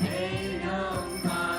Hey, no,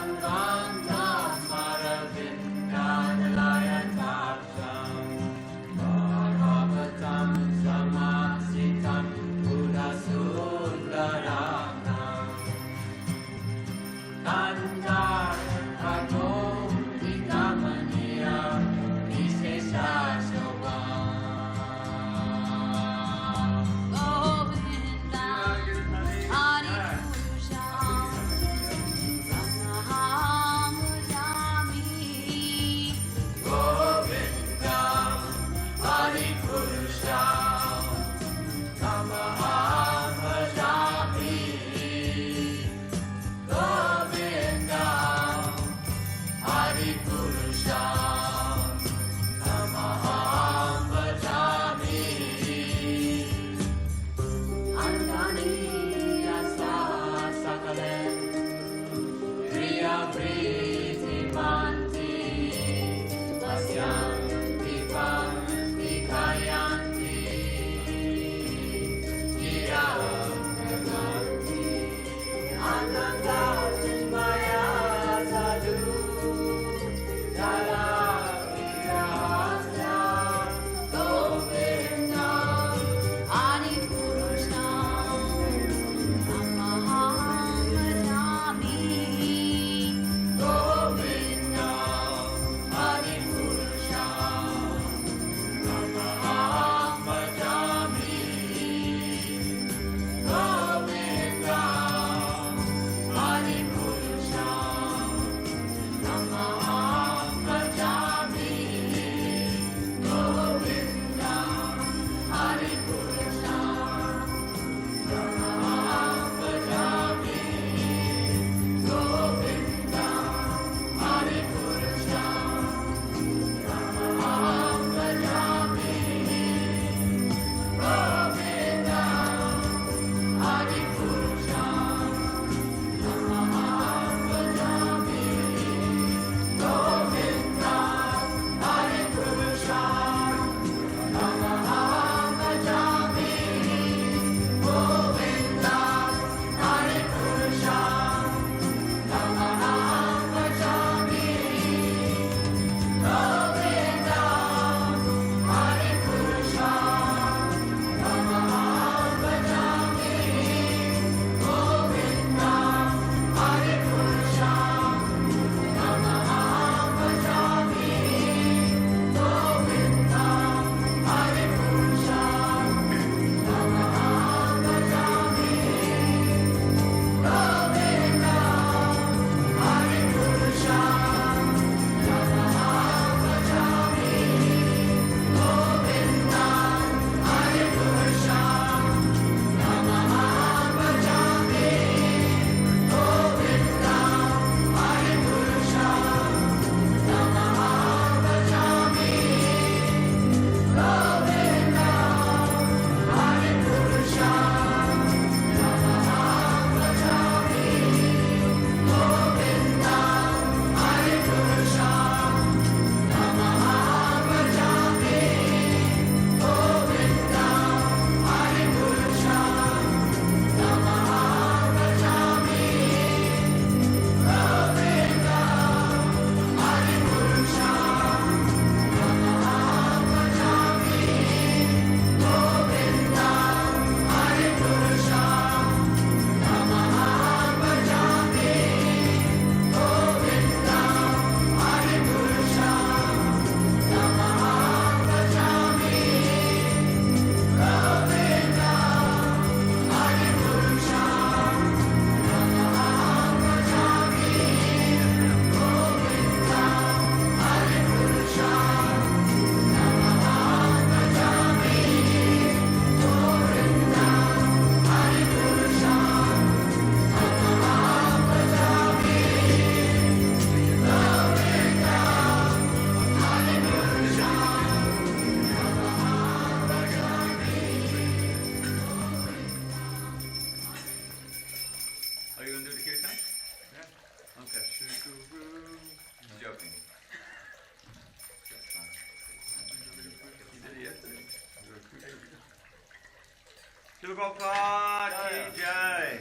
Prabhupada ki jai.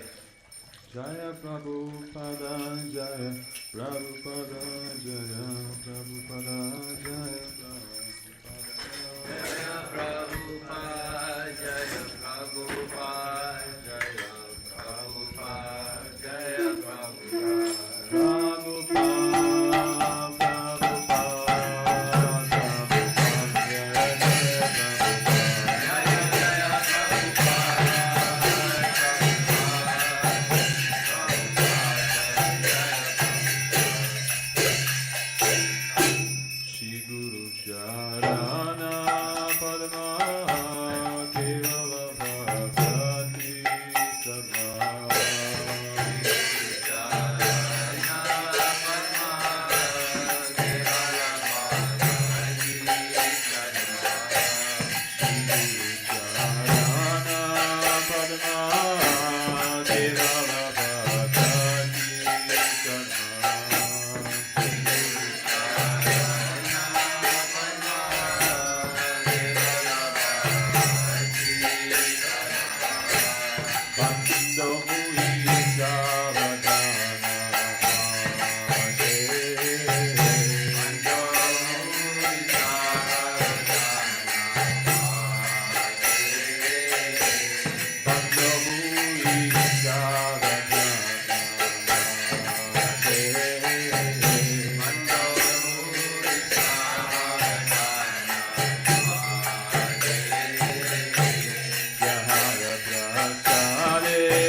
Jaya Prabhupada, Jaya Prabhupada, Jaya Prabhupada, Jaya Prabhupada. Jaya Prabhupada, Jaya Prabhupada, Jaya Prabhupada, Jaya Prabhupada. Hare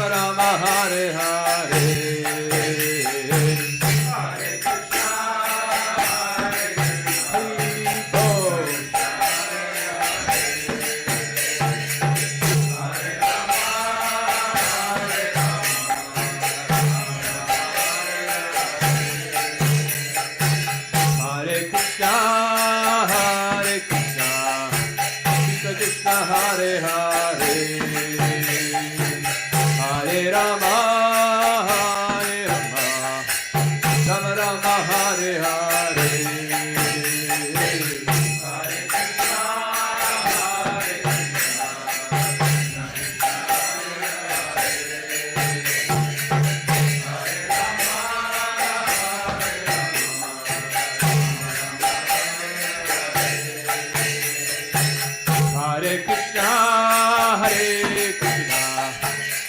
Rama Rama Hare Hare. Hare Hare, Hare Rama, Hare Rama, Rama Rama Hare Hare, Hare Krishna, Hare Krishna, Hare Krishna, Hare Krishna,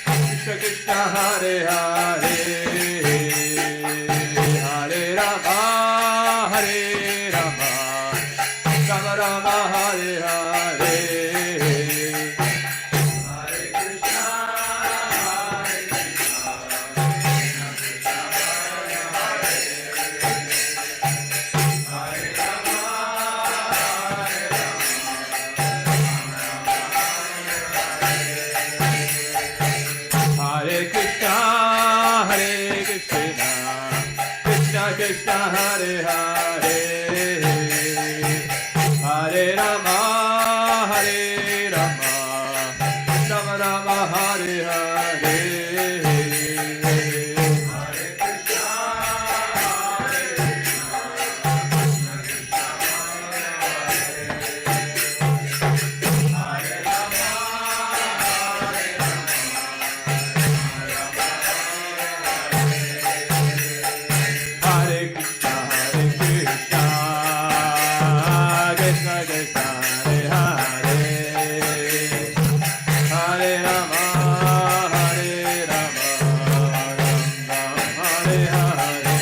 Krishna Krishna, Hare Hare, Hare Rama, Hare Rama, Rama Rama, Hare Hare, Hare Krishna, Hare Krishna, Krishna Krishna, Hare Hare, Hare Rama, Hare Rama, Rama Rama, Hare Hare, Hare Krishna, Hare Krishna, Krishna Krishna, Hare Rama, Hare Rama, Hare Krishna, Hare Krishna, Krishna Krishna, Hare Hare, Hare Rama, Hare Rama, Rama Hare Hare.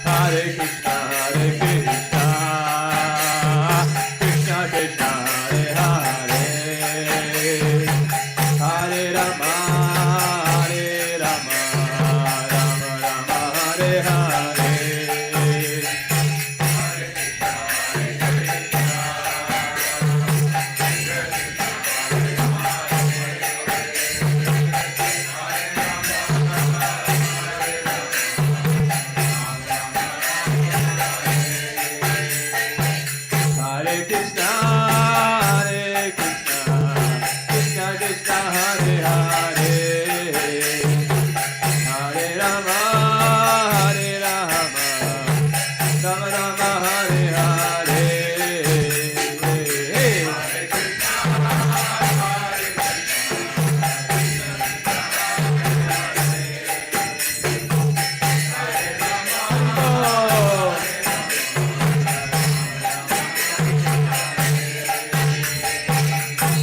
Hare Krishna, Hare Krishna, Krishna Krishna, Hare Hare, Hare Rama, Hare Rama, Rama Rama, Hare Hare. Hare Krishna, Hare Krishna, Krishna Krishna, Hare Hare, Hare Rama, Hare Rama, Rama Rama, Hare Hare.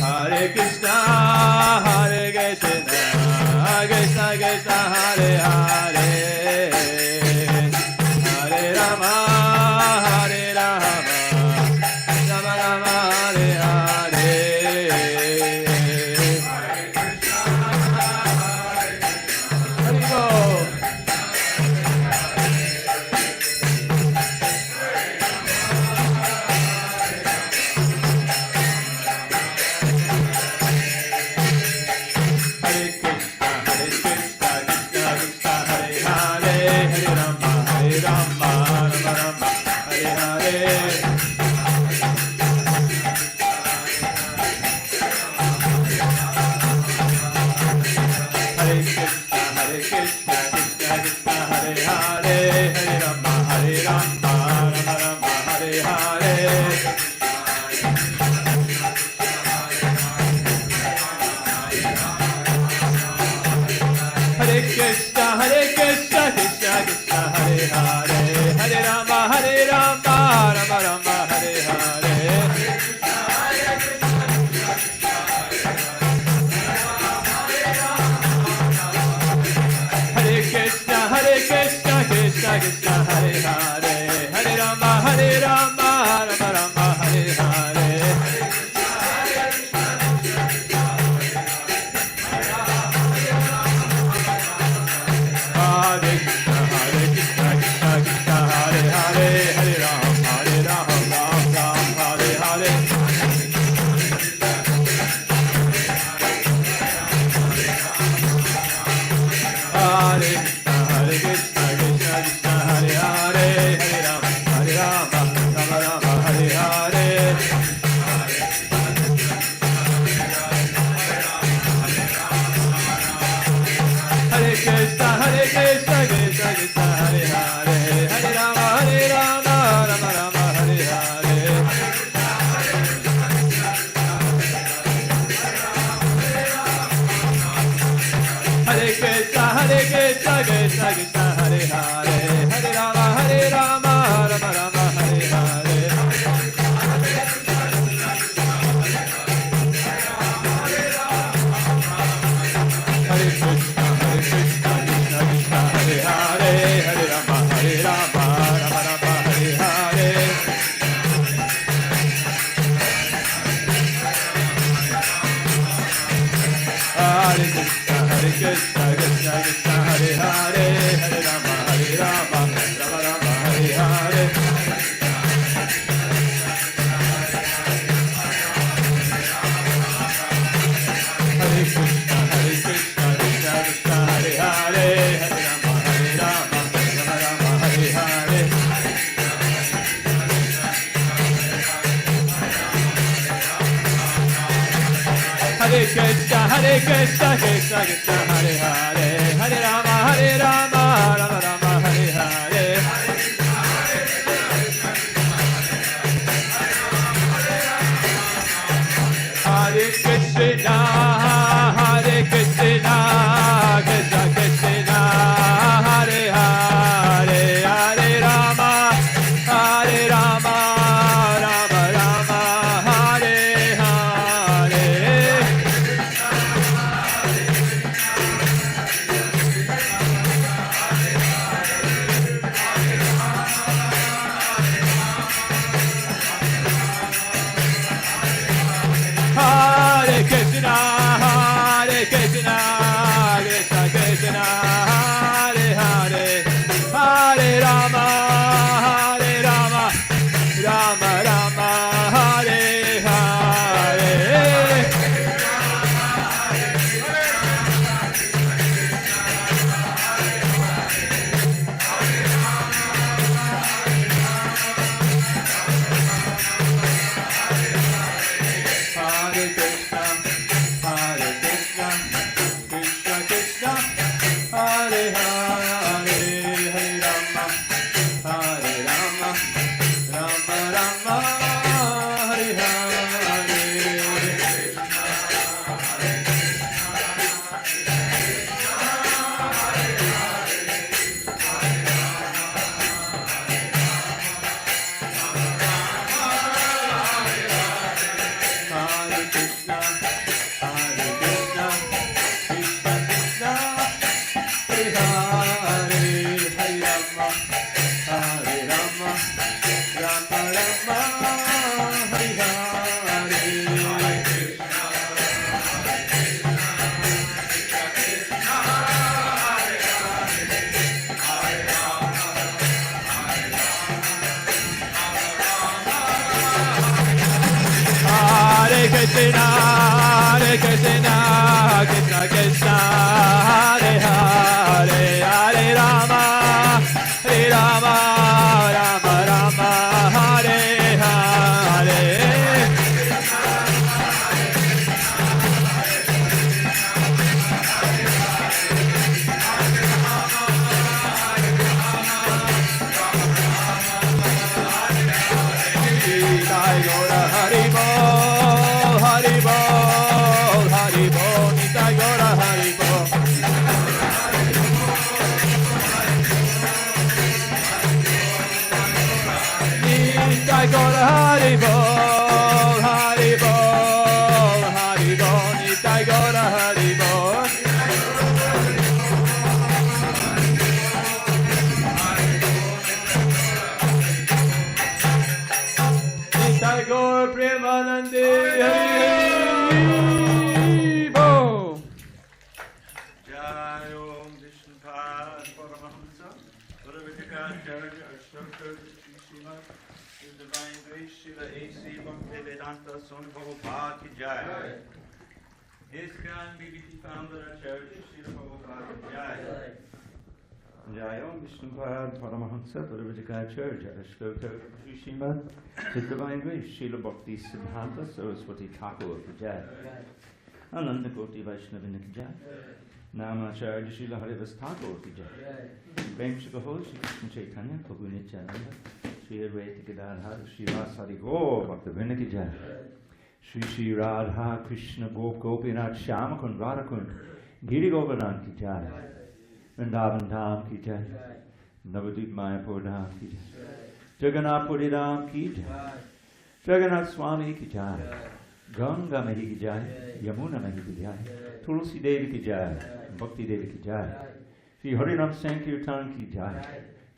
Hare Krishna, Hare Krishna, Krishna Krishna, Hare Hare, Hare Rama, Hare Rama, Rama Rama, Hare Hare. Hare Bol. Hare Krishna, Krishna Krishna, Hare Krishna Hare Hare Hare Rama Rama Rama Hare Hare Hare Krishna Krishna Krishna Hare Hare Hare Ram Ram Ram Hare Hare Hare Krishna Krishna Krishna Hare Hare Hare Ram Rama Rama Hare Hare Hare Krishna Krishna Krishna Hare Hare Hare Rama Rama Rama Hare Hare Hare Krishna Krishna Krishna Hare Hare Hare Rama Rama Rama Hare Hare Hare Krishna Krishna Krishna Hare Hare Hare Rama Rama Rama Hare Hare Hare Krishna Krishna Krishna Hare Hare Hare Rama Rama Rama Hare Hare Hare Krishna Krishna Krishna Hare Hare Hare Rama Rama Rama Hare Hare Hare Krishna Krishna Krishna Hare Hare Hare Rama Rama Rama Hare Hare Hare Krishna Krishna Krishna Hare Hare Hare Rama Rama Rama Hare Hare Hare Krishna Krishna Krishna Hare Hare Hare Rama Rama Rama Hare Hare Hare Krishna Krishna Krishna Hare Hare Hare Rama Rama Rama Hare Hare Hare Krishna Krishna Krishna Hare Hare Hare Rama Rama Hare Hare Hare Krishna Krishna Krishna Hare Hare Hare Rama Rama Rama Hare Hare Nitai Gaura Hari Bol Hari Bol Hari Bol Nitai Gaura Hari Bol Nitai Gaura Hari Bol Hari Bol Hari Bol Nitai Gaura Hari Bol His Divine Grace, Srila A.C. Bhaktivedanta Swami Prabhupada ki jai. His Grand BBT founder at church, Srila Prabhupada ki jai. Jai Om Vishnupad Paramahansa Parivajikaya Church, Ashkota Srimad, His Divine Grace, Srila Bhakti Siddhanta Saraswati Thakur ki jai. Ananda Koti Vaishnavina ki jai. Namacharya Srila Harivas Thakur ki jai. Prem Shikahol Shri Krishna Chaitanya Prabhu Nityananda Shri Advaita Gadadhar Shri Vasari Gaur Bhaktivinoda ki jai. Shri Shri Radha Krishna Gop Gopinath Shyamakund Radhakund Giri Govardhan ki jai. Vrindavan Dham ki jai. Navadvip Mayapur Dham ki jai. Jagannath Puri Dham ki jai. Jagannath Swami ki jai. Ganga Mahi ki jai. Yamuna Mahi ki jai. Tulsi Devi ki jai. Bhakti Devi ki jai. Shri Harinam Sankirtan ki jai.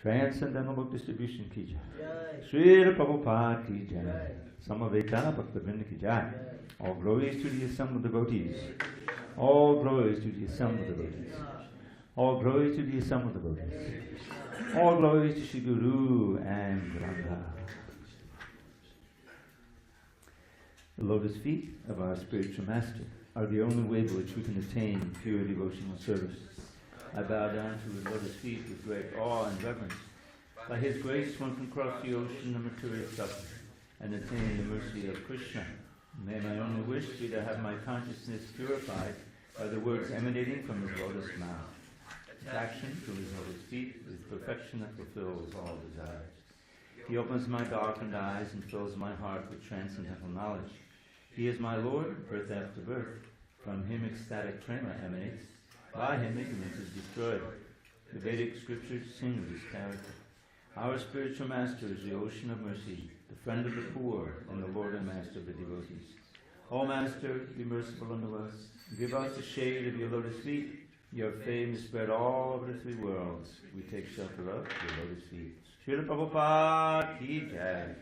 Transcendental Book Distribution ki jai. Srila Prabhupada ki jai. Samaveta Bhaktivinoda ki jai. All glories to the assembled devotees. All glories to the assembled devotees. All glories to the assembled devotees. All glories to Shri Guru and Ranga. The lotus feet of our spiritual master are the only way by which we can attain pure devotional service. I bow down to his lotus feet with great awe and reverence. By his grace one can cross the ocean of material suffering and attain the mercy of Krishna. May my only wish be to have my consciousness purified by the words emanating from his lotus mouth. Attraction to his lotus feet is perfection that fulfills all desires. He opens my darkened eyes and fills my heart with transcendental knowledge. He is my Lord, birth after birth. From him ecstatic tremor emanates. By him ignorance is destroyed. The Vedic scriptures sing of his character. Our spiritual master is the ocean of mercy, the friend of the poor, and the Lord and master of the devotees. O Master, be merciful unto us. Give us the shade of your lotus feet. Your fame is spread all over the three worlds. We take shelter of your lotus feet. Srila Prabhupada ki jai.